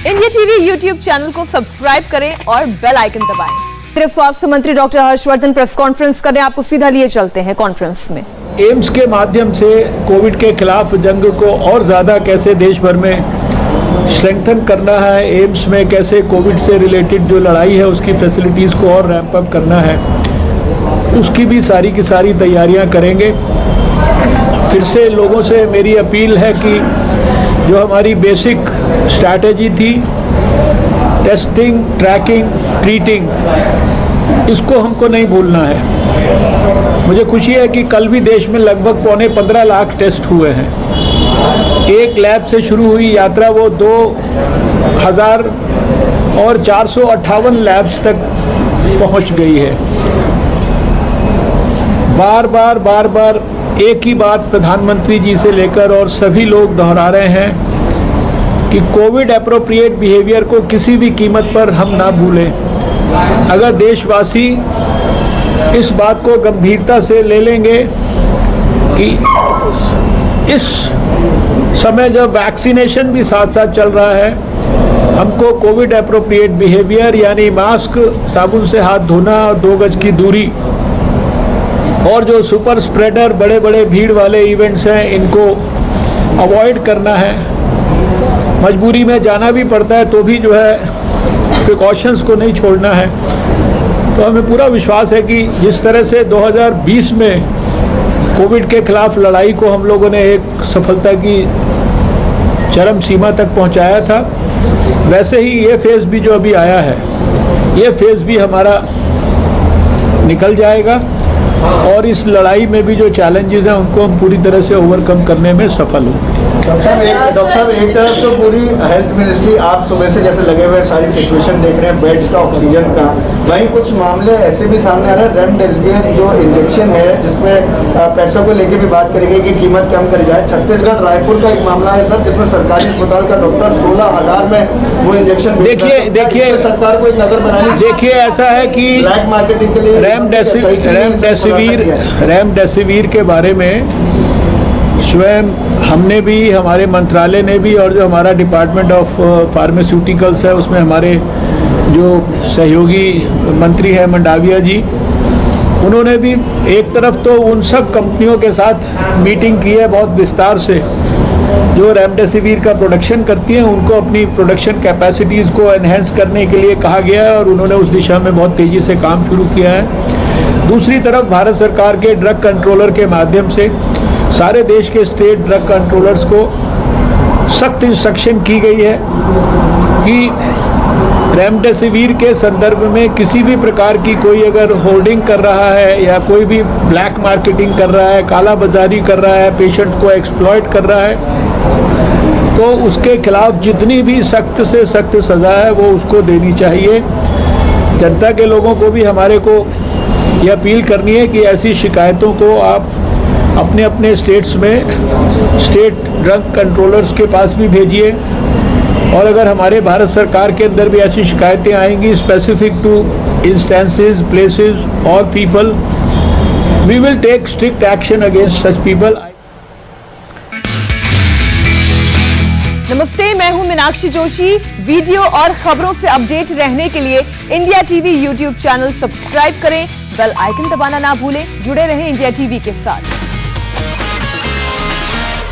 India TV YouTube channel को subscribe करें और बेल आइकन दबाएं। स्वास्थ्य मंत्री डॉक्टर हर्षवर्धन प्रेस कॉन्फ्रेंस करें, आपको सीधा लिए चलते हैं कॉन्फ्रेंस में। एम्स के माध्यम से कोविड के खिलाफ जंग को और ज़्यादा कैसे देश भर में स्ट्रेंथन करना है, एम्स में कैसे कोविड से रिलेटेड जो लड़ाई है उसकी फैसिलिटीज़ को और रैंप अप करना है, उसकी भी सारी की सारी तैयारियां करेंगे। फिर से लोगों से मेरी अपील है कि जो हमारी बेसिक स्ट्रैटेजी थी, टेस्टिंग, ट्रैकिंग, ट्रीटिंग, इसको हमको नहीं भूलना है। मुझे खुशी है कि कल भी देश में लगभग 15.25 लाख टेस्ट हुए हैं। एक लैब से शुरू हुई यात्रा वो 2000 और 458 लैब्स तक पहुंच गई है। बार बार एक ही बात प्रधानमंत्री जी से लेकर और सभी लोग दोहरा रहे हैं कि कोविड एप्रोप्रिएट बिहेवियर को किसी भी कीमत पर हम ना भूलें। अगर देशवासी इस बात को गंभीरता से ले लेंगे कि इस समय जब वैक्सीनेशन भी साथ साथ चल रहा है, हमको कोविड एप्रोप्रिएट बिहेवियर यानी मास्क, साबुन से हाथ धोना और 2 गज की दूरी और जो सुपर स्प्रेडर बड़े बड़े भीड़ वाले इवेंट्स हैं इनको अवॉइड करना है। मजबूरी में जाना भी पड़ता है तो भी जो है प्रिकॉशंस को नहीं छोड़ना है। तो हमें पूरा विश्वास है कि जिस तरह से 2020 में कोविड के खिलाफ लड़ाई को हम लोगों ने एक सफलता की चरम सीमा तक पहुंचाया था, वैसे ही ये फेज़ भी जो अभी आया है, ये फेज़ भी हमारा निकल जाएगा और इस लड़ाई में भी जो चैलेंजेस हैं उनको हम पूरी तरह से ओवरकम करने में सफल होंगे। डॉक्टर साहब एक तरफ तो पूरी हेल्थ मिनिस्ट्री आप सुबह से जैसे लगे हुए सारी सिचुएशन देख रहे हैं, बेड्स का, ऑक्सीजन का, वहीं कुछ मामले ऐसे भी सामने आ रहे हैं। रेमडेसिविर जो इंजेक्शन है जिसमें पैसों को लेकर भी बात करी गई कि कीमत कम करी जाए। छत्तीसगढ़ रायपुर का एक मामला है सर जिसमें सरकारी अस्पताल का डॉक्टर 16,000 में वो इंजेक्शन देखिए सरकार को एक नजर बनानी। देखिए ऐसा है कि ब्लैक मार्केटिंग के लिए रेमडेसिविर के बारे में स्वयं हमने भी, हमारे मंत्रालय ने भी और जो हमारा डिपार्टमेंट ऑफ फार्मास्यूटिकल्स है उसमें हमारे जो सहयोगी मंत्री हैं मंडाविया जी, उन्होंने भी एक तरफ तो उन सब कंपनियों के साथ मीटिंग की है बहुत विस्तार से जो रेमडेसिविर का प्रोडक्शन करती हैं, उनको अपनी प्रोडक्शन कैपेसिटीज़ को एनहेंस करने के लिए कहा गया है और उन्होंने उस दिशा में बहुत तेज़ी से काम शुरू किया है। दूसरी तरफ भारत सरकार के ड्रग कंट्रोलर के माध्यम से सारे देश के स्टेट ड्रग कंट्रोलर्स को सख्त इंस्ट्रक्शन की गई है कि रेमडेसिविर के संदर्भ में किसी भी प्रकार की कोई अगर होर्डिंग कर रहा है या कोई भी ब्लैक मार्केटिंग कर रहा है, काला बाजारी कर रहा है, पेशेंट को एक्सप्लॉइट कर रहा है, तो उसके खिलाफ जितनी भी सख्त से सख्त सज़ा है वो उसको देनी चाहिए। जनता के लोगों को भी हमारे को ये अपील करनी है कि ऐसी शिकायतों को आप अपने अपने स्टेट्स में स्टेट ड्रग कंट्रोलर्स के पास भी भेजिए और अगर हमारे भारत सरकार के अंदर भी ऐसी शिकायतें आएंगी स्पेसिफिक टू इंस्टेंसेस, प्लेसेस और people, we will take strict action against such people. नमस्ते, मैं हूं मीनाक्षी जोशी। वीडियो और खबरों से अपडेट रहने के लिए India TV YouTube channel subscribe करें, बेल आइकन दबाना ना भूलें। जुड़े रहें इंडिया टीवी के साथ।